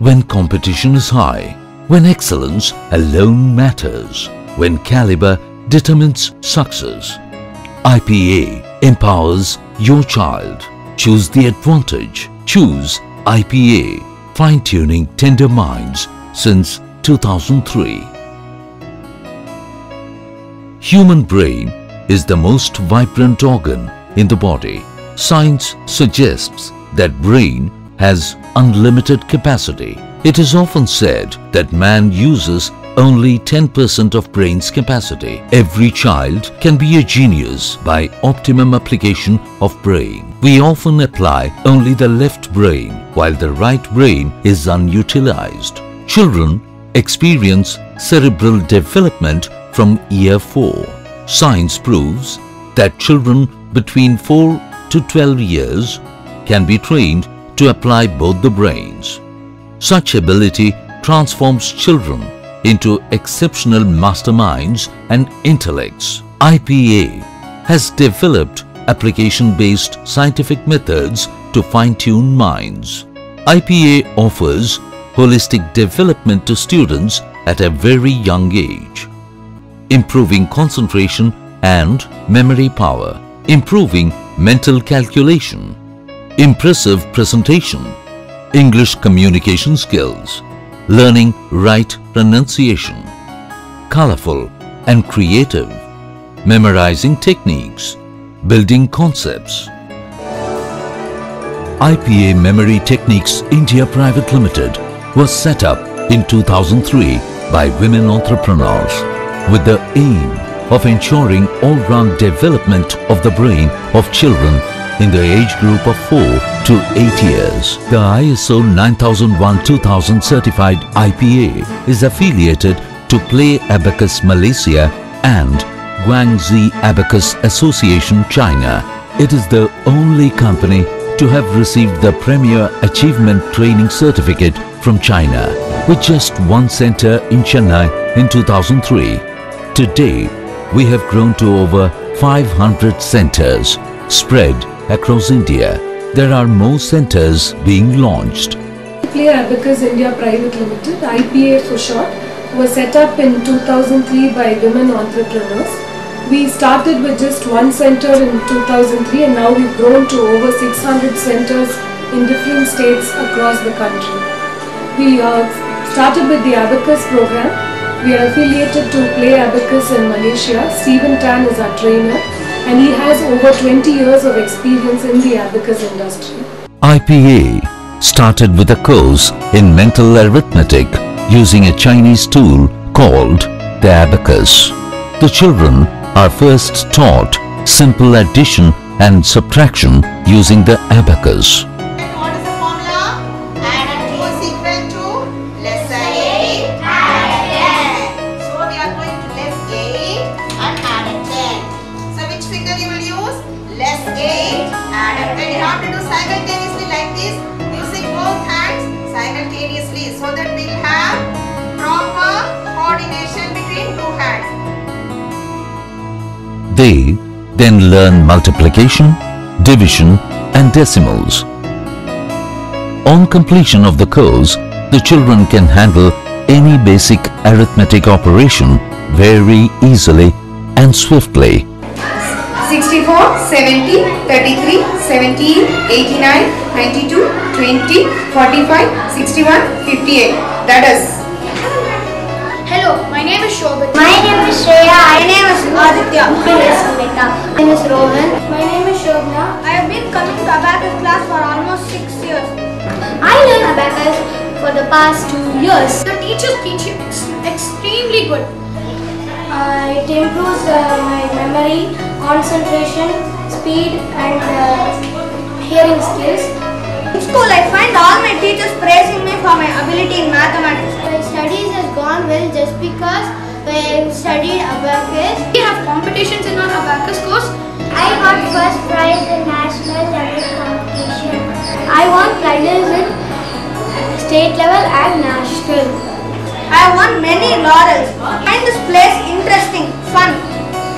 when competition is high, when excellence alone matters, when caliber determines success. IPA empowers your child. Choose the advantage. Choose IPA, fine-tuning tender minds since 2003. Human brain is the most vibrant organ in the body. Science suggests that brain has unlimited capacity. It is often said that man uses only 10% of brain's capacity. Every child can be a genius by optimum application of brain. We often apply only the left brain while the right brain is unutilized. Children experience cerebral development from year 4. Science proves that children between 4 to 12 years can be trained to apply both the brains. Such ability transforms children into exceptional masterminds and intellects. IPA has developed application-based scientific methods to fine-tune minds. IPA offers holistic development to students at a very young age, improving concentration and memory power, improving mental calculation, impressive presentation, English communication skills, learning right pronunciation, colorful and creative, memorizing techniques, building concepts. IPA Memory Techniques India Private Limited was set up in 2003 by women entrepreneurs with the aim of ensuring all-round development of the brain of children in the age group of 4 to 8 years. The ISO 9001-2000 certified IPA is affiliated to Play Abacus Malaysia and Guangxi Abacus Association China. It is the only company to have received the Premier Achievement Training Certificate from China, with just one center in Chennai in 2003. Today, we have grown to over 500 centers spread across India. There are more centers being launched. Play Abacus India Private Limited, IPA for short, was set up in 2003 by women entrepreneurs. We started with just one center in 2003 and now we've grown to over 600 centers in different states across the country. We started with the Abacus program. We are affiliated to Play Abacus in Malaysia. Stephen Tan is our trainer and he has over 20 years of experience in the abacus industry. IPA started with a course in mental arithmetic using a Chinese tool called the abacus. The children are first taught simple addition and subtraction using the abacus. What is the formula? Add and 2 is equal to less 8 add 10. So we are going to less 8 and add 10. So which finger you will use? Less 8 add 10. You have to do simultaneously like this, using both hands simultaneously so that we will have proper coordination between two hands. They then learn multiplication, division and decimals. On completion of the course, the children can handle any basic arithmetic operation very easily and swiftly. 64, 70, 33, 17, 89, 92, 20, 45, 61, 58. That is. Hello, my name is Shobit. My name is Shreya. My name is Aditya. My name is Smita. My name is Rohan. My name is Shobna. I have been coming to abacus class for almost 6 years. I learned abacus for the past 2 years. The teachers teach you extremely good. It improves my memory, concentration, speed and hearing skills. In school, I find all my teachers praising me for my ability in mathematics. My studies has gone well just because I studied abacus. We have competitions in our abacus course. I got first prize in national level competition. I won prizes in state level and national. I have won many laurels. I find this place interesting, fun,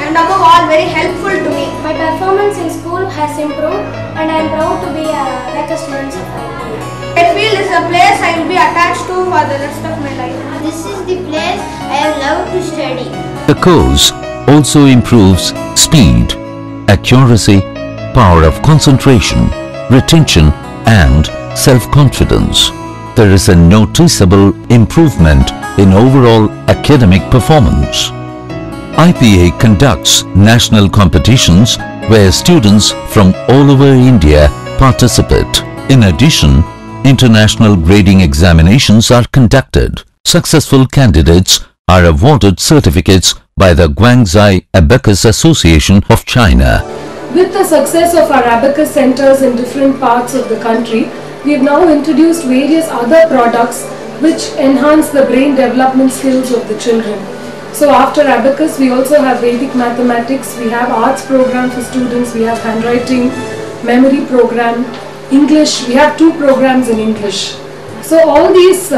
and above all very helpful to me. My performance in school has improved and I am proud to be a abacus student of IPA. I feel this is a place I will be attached for the rest of my life. This is the place I have loved to study. The course also improves speed, accuracy, power of concentration, retention and self-confidence. There is a noticeable improvement in overall academic performance. IPA conducts national competitions where students from all over India participate. In addition, international grading examinations are conducted. Successful candidates are awarded certificates by the Guangzhou Abacus Association of China. With the success of our Abacus centers in different parts of the country, we have now introduced various other products which enhance the brain development skills of the children. So after Abacus, we also have Vedic mathematics, we have arts program for students, we have handwriting, memory program, English, we have 2 programs in English. So all these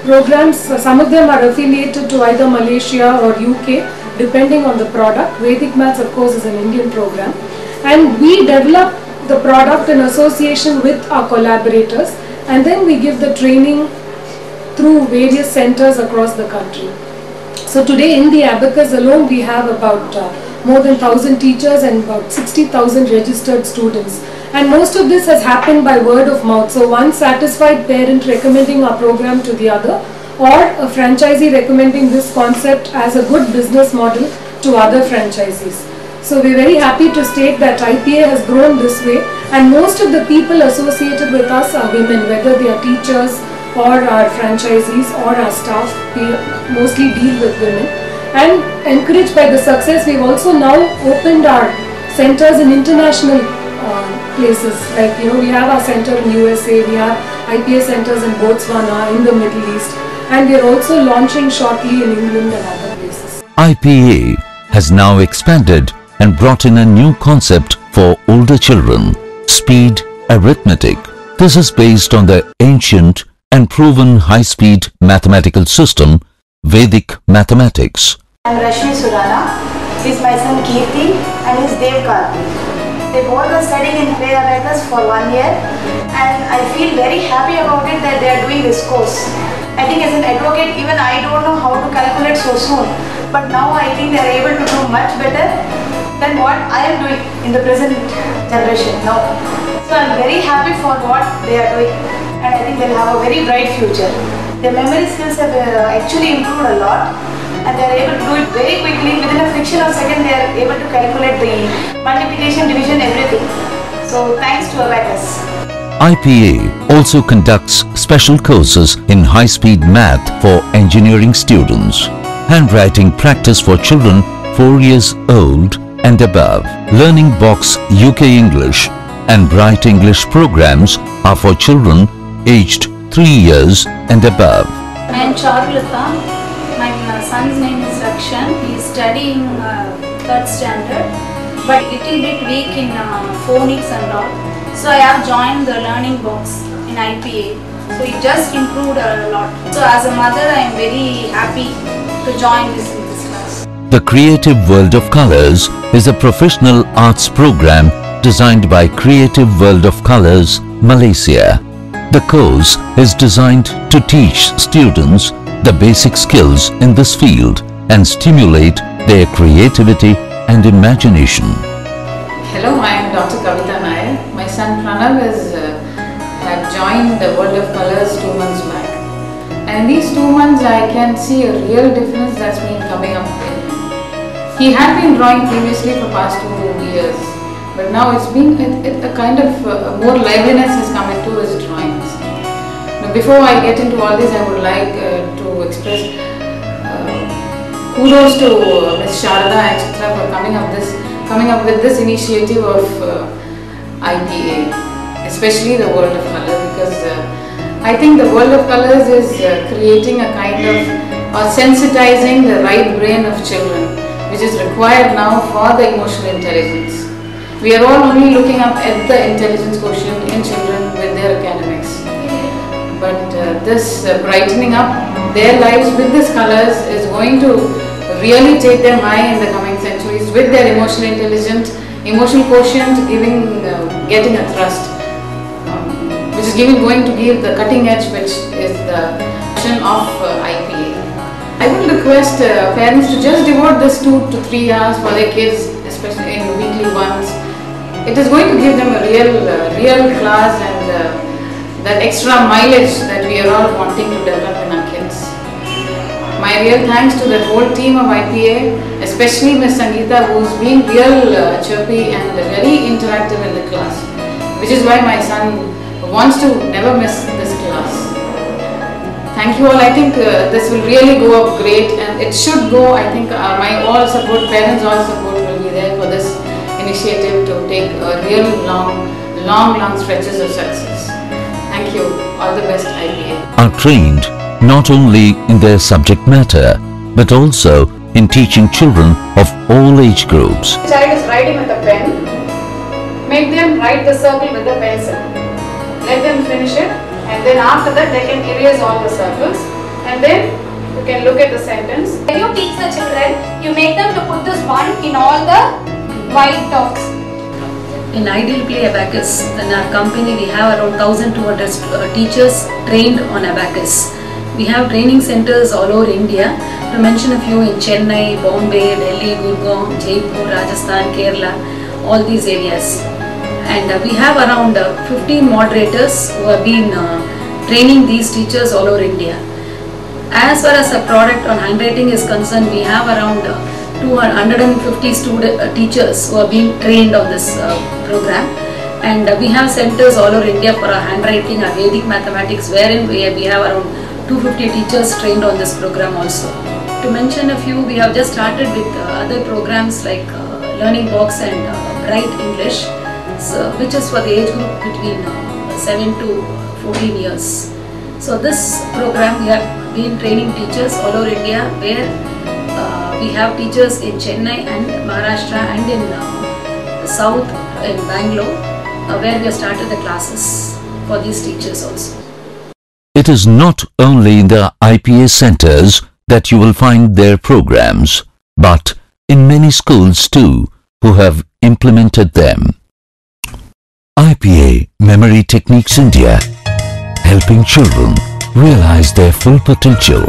programs, some of them are affiliated to either Malaysia or UK, depending on the product. Vedic Maths, of course, is an Indian program. And we develop the product in association with our collaborators, and then we give the training through various centers across the country. So today in the Abacus alone, we have about more than 1,000 teachers and about 60,000 registered students. And most of this has happened by word of mouth. So one satisfied parent recommending our program to the other, or a franchisee recommending this concept as a good business model to other franchisees. So we're very happy to state that IPA has grown this way, and most of the people associated with us are women, whether they are teachers or our franchisees or our staff. We mostly deal with women. And encouraged by the success, we've also now opened our centers in international places. Like, we have our center in USA, we have IPA centers in Botswana, in the Middle East, and we are also launching shortly in England and other places. IPA has now expanded and brought in a new concept for older children, speed arithmetic. This is based on the ancient and proven high-speed mathematical system, Vedic mathematics. I am Rashmi Surana. This is my son Kirti and his Dev Karthi. They both are studying in Play Abacus for 1 year, and I feel very happy about it that they are doing this course. I think as an advocate, even I don't know how to calculate so soon, but now I think they are able to do much better than what I am doing in the present generation now. So I am very happy for what they are doing, and I think they will have a very bright future. Their memory skills have actually improved a lot, and they are able to do it very quickly. Within a fraction of a second, they are able to calculate the multiplication, division, everything. So thanks to Abacus. IPA also conducts special courses in high-speed math for engineering students, handwriting practice for children 4 years old and above, Learning Box UK English and Bright English programs are for children aged 3 years and above. I am Charulata. My son's name is Rakshan. He is studying 3rd standard, but little bit weak in phonics and all. So I have joined the Learning Box in IPA. So it just improved a lot. So as a mother, I am very happy to join this in this class. The Creative World of Colors is a professional arts program designed by Creative World of Colors, Malaysia. The course is designed to teach students the basic skills in this field and stimulate their creativity and imagination. Hello, I am Dr. Kavita Nair. My son Pranav had joined the World of Colors 2 months back. And in these 2 months I can see a real difference that's been coming up in him. He had been drawing previously for past 2 years, but now it's been a kind of more liveliness has come into his drawings. Now, before I get into all this, I would like to express kudos to Ms. Sharada etc. for coming up with this initiative of IPA, especially the World of Color, because I think the World of Colors is creating a kind of sensitizing the right brain of children, which is required now for the emotional intelligence. We are all only looking up at the intelligence quotient in children with their academics. But this brightening up their lives with these colors is going to really take them high in the coming centuries with their emotional intelligence, emotional quotient getting a thrust, which is going to give the cutting edge, which is the introduction of IPA. I would request parents to just devote this 2 to 3 hours for their kids, especially in weekly ones. It is going to give them a real class and that extra mileage that we are all wanting to develop in our kids. My real thanks to the whole team of IPA, especially Ms. Sangeeta, who's been real chirpy and very interactive in the class, which is why my son wants to never miss this class. Thank you all. I think this will really go up great, and it should go. I think my all support, parents all support will be there for this initiative to take a real long stretches of success. Thank you. All the best, IPA. Are trained not only in their subject matter, but also in teaching children of all age groups. The child is writing with a pen. Make them write the circle with the pencil. Let them finish it, and then after that they can erase all the circles, and then you can look at the sentence. When you teach the children, you make them to put this one in all the white dots. In Ideal Play Abacus, in our company we have around 1,200 teachers trained on Abacus. We have training centers all over India. To mention a few, in Chennai, Bombay, Delhi, Gurgaon, Jaipur, Rajasthan, Kerala, all these areas. And we have around 15 moderators who have been training these teachers all over India. As far as a product on handwriting is concerned, we have around 250 teachers who are being trained on this program, and we have centers all over India for our handwriting, our Vedic mathematics, wherein we have around 250 teachers trained on this program also. To mention a few, we have just started with other programs like Learning Box and Bright English, which is for the age group between 7 to 14 years. So this program we have been training teachers all over India, where we have teachers in Chennai and Maharashtra and in the south in Bangalore, where we have started the classes for these teachers also. It is not only in the IPA centers that you will find their programs, but in many schools too who have implemented them. IPA Memory Techniques India, helping children realize their full potential.